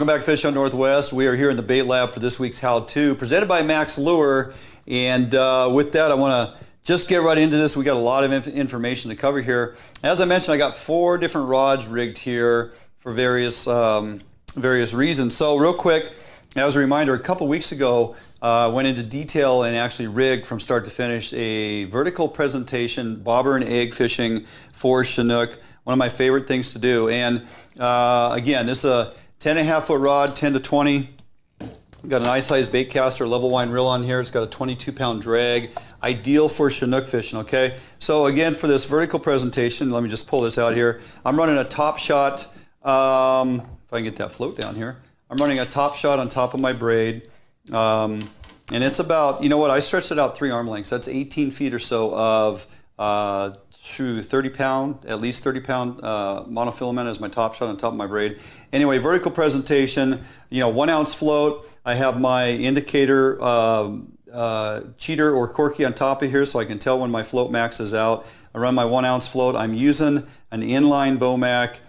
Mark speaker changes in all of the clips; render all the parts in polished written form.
Speaker 1: back to Fish Hunt Northwest. We are here in the bait lab for this week's how-to, presented by Max Lure. And with that, I want to just get right into this. We got a lot of information to cover here. As I mentioned, I got 4 different rods rigged here for various reasons. So real quick, as a reminder, a couple weeks ago, I went into detail and actually rigged from start to finish a vertical presentation, bobber and egg fishing for Chinook. One of my favorite things to do. And again, this is a 10.5 foot rod, 10 to 20. Got an ice-sized bait caster, level line reel on here. It's got a 22-pound drag, ideal for Chinook fishing, okay? So again, for this vertical presentation, let me just pull this out here. I'm running a top shot, if I can get that float down here. I'm running a top shot on top of my braid. And it's about, you know what, I stretched it out 3 arm lengths. That's 18 feet or so of 30 pound, at least 30 pound monofilament as my top shot on top of my braid. Anyway, vertical presentation, you know, 1 ounce float. I have my indicator cheater or corky on top of here so I can tell when my float maxes out. I run my 1 ounce float. I'm using an inline Bomac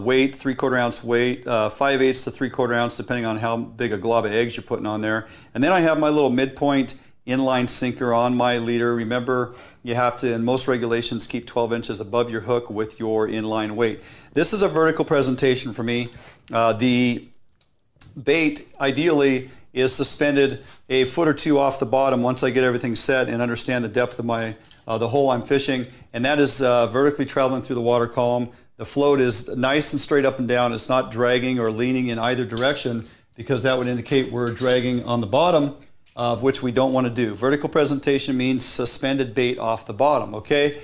Speaker 1: weight, 3/4 ounce weight, 5/8 to 3/4 ounce, depending on how big a glob of eggs you're putting on there. And then I have my little midpoint inline sinker on my leader. Remember, you have to, in most regulations, keep 12 inches above your hook with your inline weight. This is a vertical presentation for me. The bait, ideally, is suspended a foot or 2 off the bottom once I get everything set and understand the depth of my the hole I'm fishing, and that is vertically traveling through the water column. The float is nice and straight up and down. It's not dragging or leaning in either direction, because that would indicate we're dragging on the bottom, of which we don't want to do. Vertical presentation means suspended bait off the bottom, okay?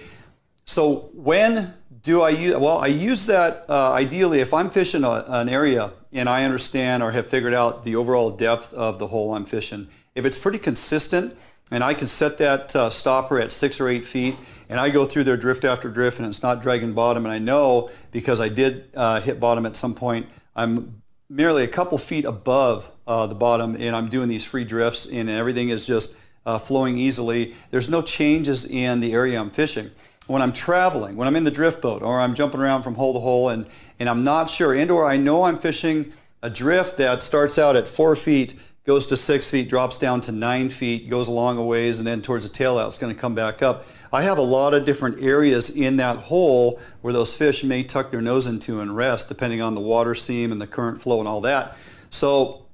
Speaker 1: So when do I use, well, I use that ideally if I'm fishing an area and I understand or have figured out the overall depth of the hole I'm fishing. If it's pretty consistent and I can set that stopper at 6 or 8 feet and I go through there drift after drift and it's not dragging bottom, and I know because I did hit bottom at some point, I'm merely a couple feet above the bottom and I'm doing these free drifts and everything is just flowing easily. There's no changes in the area I'm fishing. When I'm traveling, when I'm in the drift boat or I'm jumping around from hole to hole and I'm not sure, and or I know I'm fishing a drift that starts out at 4 feet, goes to 6 feet, drops down to 9 feet, goes along a ways, and then towards the tail out, it's going to come back up. I have a lot of different areas in that hole where those fish may tuck their nose into and rest, depending on the water seam and the current flow and all that. So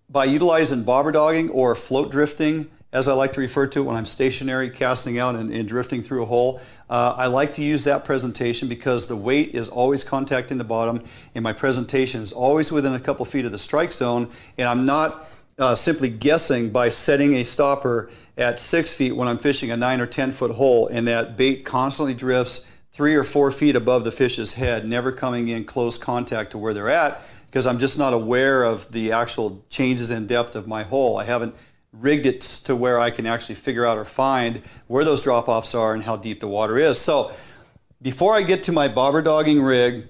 Speaker 1: by utilizing bobber-dogging or float drifting, as I like to refer to it when I'm stationary, casting out and drifting through a hole, I like to use that presentation because the weight is always contacting the bottom and my presentation is always within a couple feet of the strike zone, and I'm not simply guessing by setting a stopper at 6 feet when I'm fishing a 9 or 10 foot hole and that bait constantly drifts 3 or 4 feet above the fish's head, never coming in close contact to where they're at, because I'm just not aware of the actual changes in depth of my hole. I haven't rigged it to where I can actually figure out or find where those drop-offs are and how deep the water is. So before I get to my bobber-dogging rig,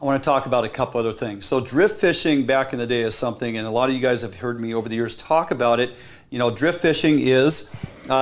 Speaker 1: I want to talk about a couple other things. So drift fishing back in the day is something, and a lot of you guys have heard me over the years talk about it. You know, drift fishing is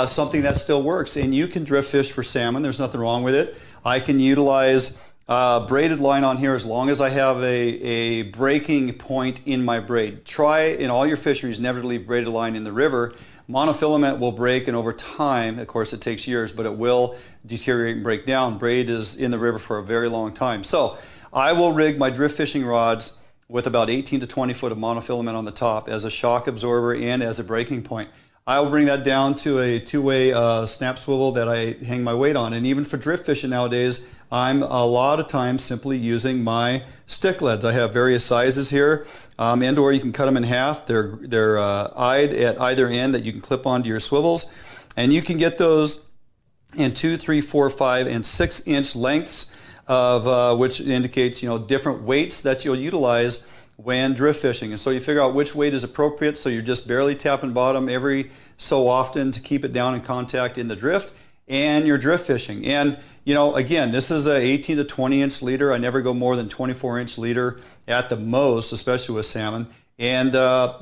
Speaker 1: something that still works, and you can drift fish for salmon. There's nothing wrong with it. I can utilize braided line on here as long as I have a breaking point in my braid. Try in all your fisheries never to leave braided line in the river. Monofilament will break, and over time, of course it takes years, but it will deteriorate and break down. Braid is in the river for a very long time. So I will rig my drift fishing rods with about 18 to 20 foot of monofilament on the top as a shock absorber and as a breaking point. I will bring that down to a 2-way snap swivel that I hang my weight on. And even for drift fishing nowadays, I'm a lot of times simply using my stick leads. I have various sizes here, and or you can cut them in half. They're eyed at either end that you can clip onto your swivels. And you can get those in 2, 3, 4, 5, and 6 inch lengths, of which indicates, you know, different weights that you'll utilize when drift fishing. And so you figure out which weight is appropriate, so you're just barely tapping bottom every so often to keep it down in contact in the drift, and you're drift fishing. And you know, again, this is a 18 to 20 inch leader. I never go more than 24 inch leader at the most, especially with salmon. And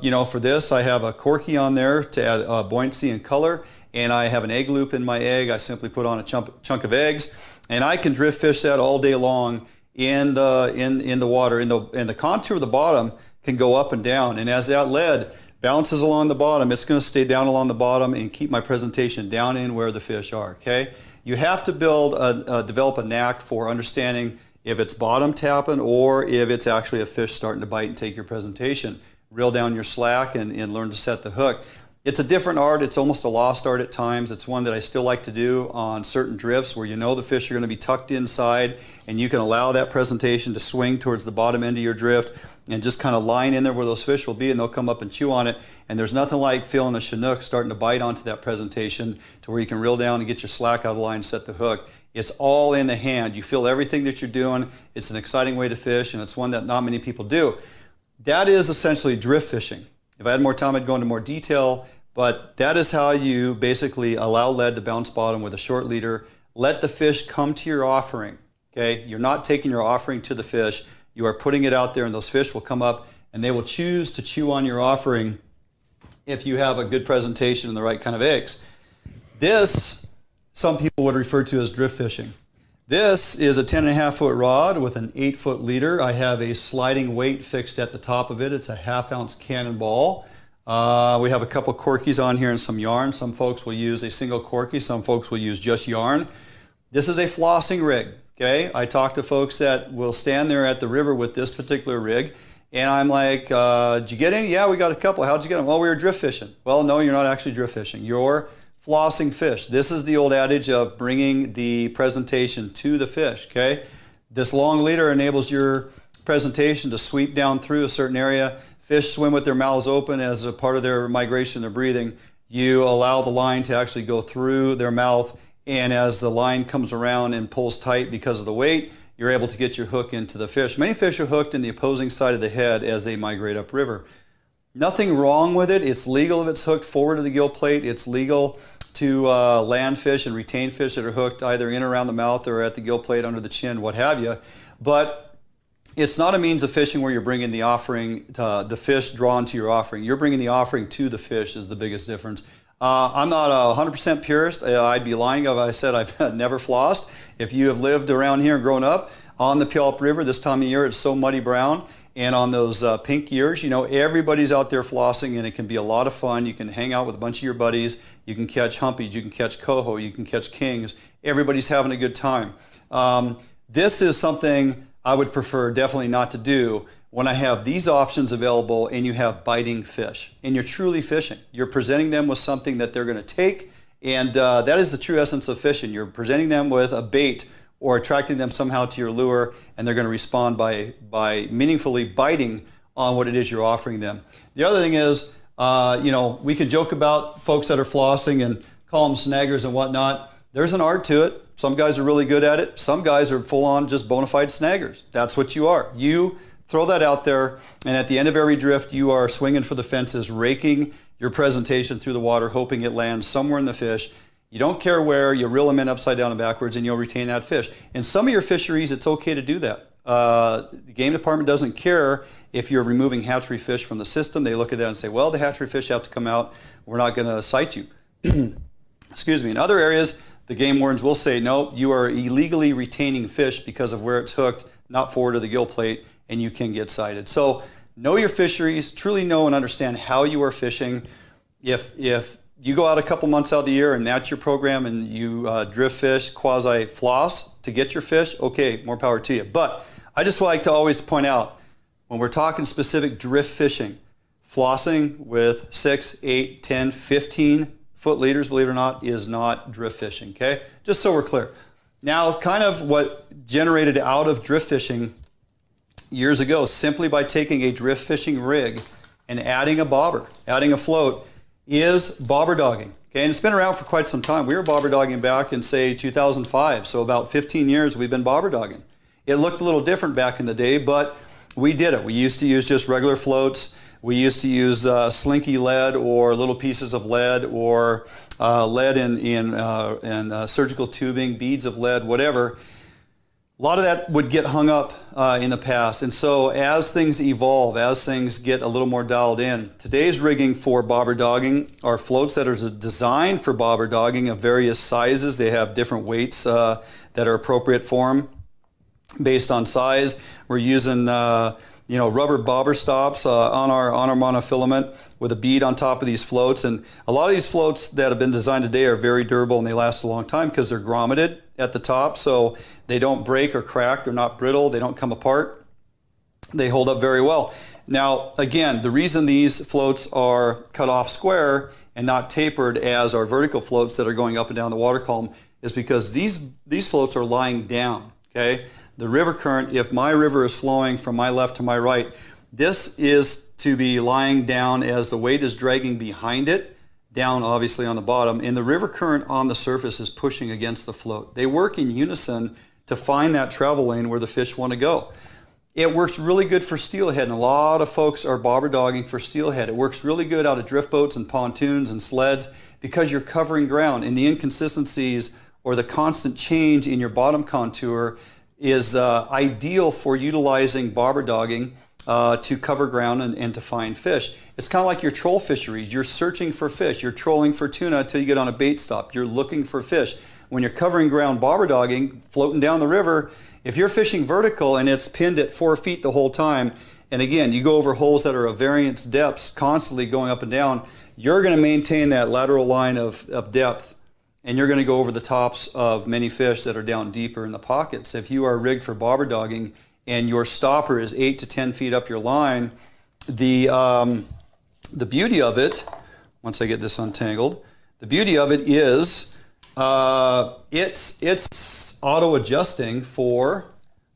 Speaker 1: you know, for this I have a corky on there to add buoyancy and color, and I have an egg loop in my egg. I simply put on a chunk of eggs, and I can drift fish that all day long in the water. And the contour of the bottom can go up and down. And as that lead bounces along the bottom, it's going to stay down along the bottom and keep my presentation down in where the fish are, okay? You have to develop a knack for understanding if it's bottom tapping or if it's actually a fish starting to bite and take your presentation. Reel down your slack and learn to set the hook. It's a different art. It's almost a lost art at times. It's one that I still like to do on certain drifts where you know the fish are going to be tucked inside and you can allow that presentation to swing towards the bottom end of your drift and just kind of line in there where those fish will be, and they'll come up and chew on it. And there's nothing like feeling a Chinook starting to bite onto that presentation to where you can reel down and get your slack out of the line and set the hook. It's all in the hand. You feel everything that you're doing. It's an exciting way to fish, and it's one that not many people do. That is essentially drift fishing. If I had more time, I'd go into more detail, but that is how you basically allow lead to bounce bottom with a short leader. Let the fish come to your offering, okay? You're not taking your offering to the fish. You are putting it out there, and those fish will come up, and they will choose to chew on your offering if you have a good presentation and the right kind of eggs. This, some people would refer to as drift fishing. This is a 10.5 foot rod with an 8 foot leader. I have a sliding weight fixed at the top of it. It's a 1/2 ounce cannonball. We have a couple corkies on here and some yarn. Some folks will use a single corky. Some folks will use just yarn. This is a flossing rig. Okay, I talk to folks that will stand there at the river with this particular rig, and I'm like, did you get any? Yeah, we got a couple. How'd you get them? Well, we were drift fishing. Well, no, you're not actually drift fishing. You're flossing fish. This is the old adage of bringing the presentation to the fish, okay? This long leader enables your presentation to sweep down through a certain area. Fish swim with their mouths open as a part of their migration, their breathing. You allow the line to actually go through their mouth, and as the line comes around and pulls tight because of the weight, you're able to get your hook into the fish. Many fish are hooked in the opposing side of the head as they migrate upriver. Nothing wrong with it. It's legal if it's hooked forward of the gill plate. It's legal to land fish and retain fish that are hooked either in or around the mouth or at the gill plate, under the chin, what have you. But it's not a means of fishing where you're bringing the offering, the fish drawn to your offering. You're bringing the offering to the fish is the biggest difference. I'm not a 100% purist. I'd be lying if I said I've never flossed. If you have lived around here and grown up on the Puyallup River, this time of year it's so muddy brown, and on those pink years, you know, everybody's out there flossing, and it can be a lot of fun. You can hang out with a bunch of your buddies. You can catch humpies. You can catch coho. You can catch kings. Everybody's having a good time. This is something I would prefer definitely not to do when I have these options available and you have biting fish and you're truly fishing. You're presenting them with something that they're going to take, and that is the true essence of fishing. You're presenting them with a bait or attracting them somehow to your lure, and they're going to respond by meaningfully biting on what it is you're offering them. The other thing is, you know, we can joke about folks that are flossing and call them snaggers and whatnot. There's an art to it. Some guys are really good at it. Some guys are full-on just bona fide snaggers. That's what you are. You throw that out there, and at the end of every drift, you are swinging for the fences, raking your presentation through the water, hoping it lands somewhere in the fish. You don't care where, you reel them in upside down and backwards, and you'll retain that fish. In some of your fisheries, it's okay to do that. The game department doesn't care if you're removing hatchery fish from the system. They look at that and say, well, the hatchery fish have to come out. We're not going to cite you. Excuse me. In other areas, the game wardens will say, no, you are illegally retaining fish because of where it's hooked, not forward of the gill plate, and you can get cited. So know your fisheries, truly know and understand how you are fishing. If you go out a couple months out of the year and that's your program and you drift fish, quasi-floss to get your fish, okay, more power to you. But I just like to always point out, when we're talking specific drift fishing, flossing with 6, 8, 10, 15 foot leaders, believe it or not, is not drift fishing, okay? Just so we're clear. Now, kind of what generated out of drift fishing years ago, simply by taking a drift fishing rig and adding a bobber, adding a float, is bobber-dogging. Okay, and it's been around for quite some time. We were bobber-dogging back in, say, 2005, so about 15 years we've been bobber-dogging. It looked a little different back in the day, but we did it. We used to use just regular floats. We used to use slinky lead or little pieces of lead or lead in surgical tubing, beads of lead, whatever. A lot of that would get hung up in the past. And so as things evolve, as things get a little more dialed in, today's rigging for bobber-dogging are floats that are designed for bobber-dogging of various sizes. They have different weights that are appropriate for them based on size. We're using rubber bobber stops on our monofilament with a bead on top of these floats. And a lot of these floats that have been designed today are very durable and they last a long time because they're grommeted at the top, so they don't break or crack. They're not brittle. They don't come apart. They hold up very well. Now, again, the reason these floats are cut off square and not tapered as our vertical floats that are going up and down the water column is because these floats are lying down, okay? The river current, if my river is flowing from my left to my right, this is to be lying down as the weight is dragging behind it, down obviously on the bottom, and the river current on the surface is pushing against the float. They work in unison to find that travel lane where the fish want to go. It works really good for steelhead, and a lot of folks are bobber-dogging for steelhead. It works really good out of drift boats and pontoons and sleds because you're covering ground, and the inconsistencies or the constant change in your bottom contour is ideal for utilizing bobber-dogging to cover ground and to find fish. It's kind of like your troll fisheries. You're searching for fish. You're trolling for tuna until you get on a bait stop. You're looking for fish. When you're covering ground bobber-dogging, floating down the river, if you're fishing vertical and it's pinned at 4 feet the whole time, and again, you go over holes that are of various depths, constantly going up and down, you're going to maintain that lateral line of depth, and you're going to go over the tops of many fish that are down deeper in the pockets. If you are rigged for bobber-dogging and your stopper is 8 to 10 feet up your line, the beauty of it, once I get this untangled, the beauty of it is it's auto-adjusting for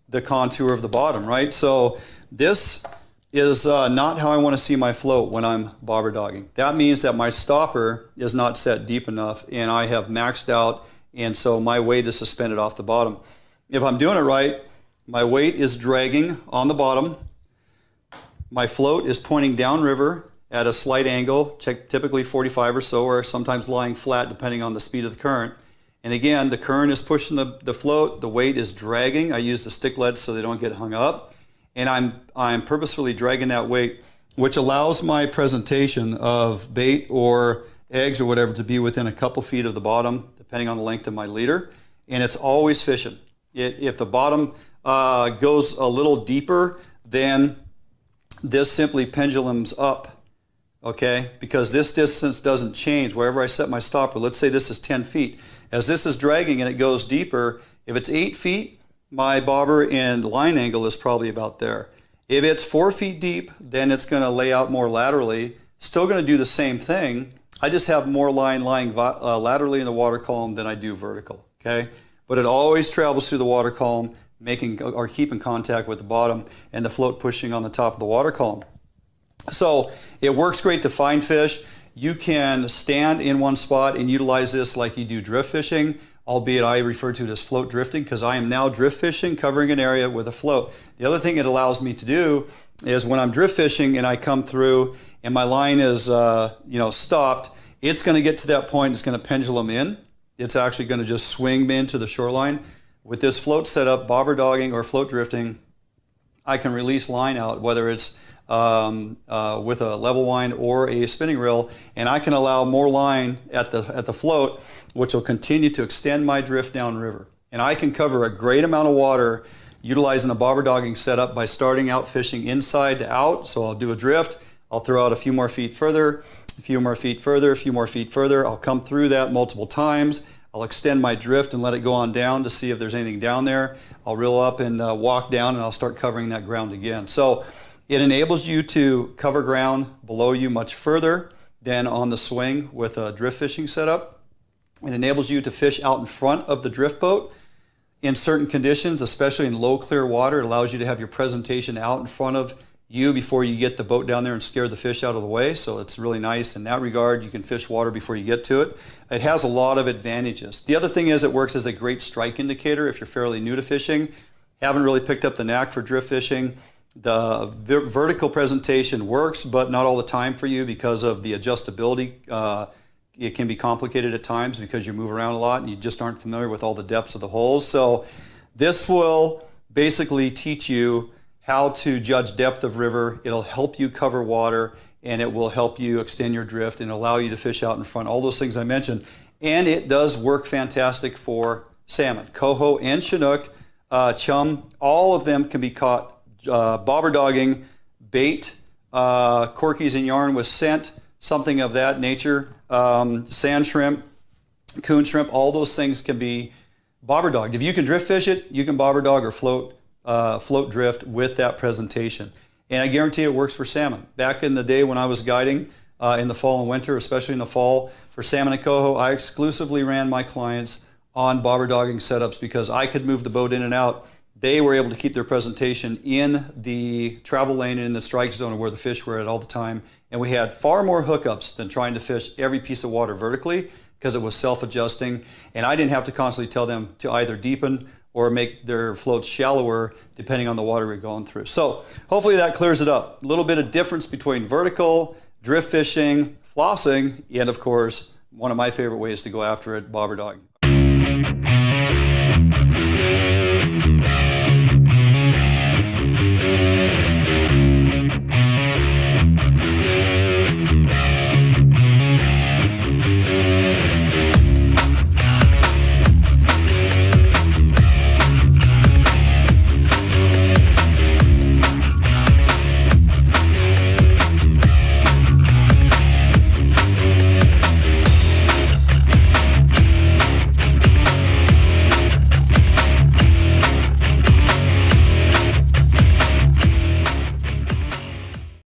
Speaker 1: the contour of the bottom, right? So this is not how I want to see my float when I'm bobber-dogging. That means that my stopper is not set deep enough and I have maxed out, and so my weight is suspended off the bottom. If I'm doing it right, my weight is dragging on the bottom. My float is pointing downriver at a slight angle, typically 45 or so, or sometimes lying flat depending on the speed of the current. And again, the current is pushing the float, the weight is dragging. I use the stick leads so they don't get hung up. And I'm purposefully dragging that weight, which allows my presentation of bait or eggs or whatever to be within a couple feet of the bottom, depending on the length of my leader. And it's always fishing. If the bottom goes a little deeper, then this simply pendulums up. Okay, because this distance doesn't change wherever I set my stopper. Let's say this is 10 feet. As this is dragging and it goes deeper, if it's 8 feet, my bobber and line angle is probably about there. If it's 4 feet deep, then it's going to lay out more laterally. Still going to do the same thing. I just have more line lying laterally in the water column than I do vertical. Okay, but it always travels through the water column, making or keeping contact with the bottom and the float pushing on the top of the water column. So it works great to find fish. You can stand in one spot and utilize this like you do drift fishing, albeit I refer to it as float drifting because I am now drift fishing, covering an area with a float. The other thing it allows me to do is when I'm drift fishing and I come through and my line is stopped, it's going to get to that point, it's going to pendulum in. It's actually going to just swing in to the shoreline. With this float setup, bobber-dogging or float drifting, I can release line out, whether it's with a level wind or a spinning reel, and I can allow more line at the float, which will continue to extend my drift downriver. And I can cover a great amount of water utilizing a bobber-dogging setup by starting out fishing inside to out. So I'll do a drift, I'll throw out a few more feet further, a few more feet further, a few more feet further. I'll come through that multiple times. I'll extend my drift and let it go on down to see if there's anything down there. I'll reel up and walk down and I'll start covering that ground again. So it enables you to cover ground below you much further than on the swing with a drift fishing setup. It enables you to fish out in front of the drift boat in certain conditions, especially in low clear water. It allows you to have your presentation out in front of you before you get the boat down there and scare the fish out of the way. So it's really nice in that regard. You can fish water before you get to it. It has a lot of advantages. The other thing is it works as a great strike indicator if you're fairly new to fishing, haven't really picked up the knack for drift fishing. The vertical presentation works, but not all the time for you because of the adjustability. It can be complicated at times because you move around a lot and you just aren't familiar with all the depths of the holes. So this will basically teach you how to judge depth of river. It'll help you cover water and it will help you extend your drift and allow you to fish out in front. All those things I mentioned. And it does work fantastic for salmon, coho and chinook, chum. All of them can be caught bobber-dogging, bait, corkies and yarn with scent, something of that nature, sand shrimp, coon shrimp, all those things can be bobber-dogged. If you can drift fish it, you can bobber-dog or float drift with that presentation. And I guarantee it works for salmon. Back in the day when I was guiding in the fall and winter, especially in the fall, for salmon and coho, I exclusively ran my clients on bobber-dogging setups because I could move the boat in and out. They were able to keep their presentation in the travel lane and in the strike zone of where the fish were at all the time. And we had far more hookups than trying to fish every piece of water vertically because it was self-adjusting. And I didn't have to constantly tell them to either deepen or make their floats shallower depending on the water we're going through. So hopefully that clears it up. A little bit of difference between vertical, drift fishing, flossing, and of course, one of my favorite ways to go after it, bobber-dogging.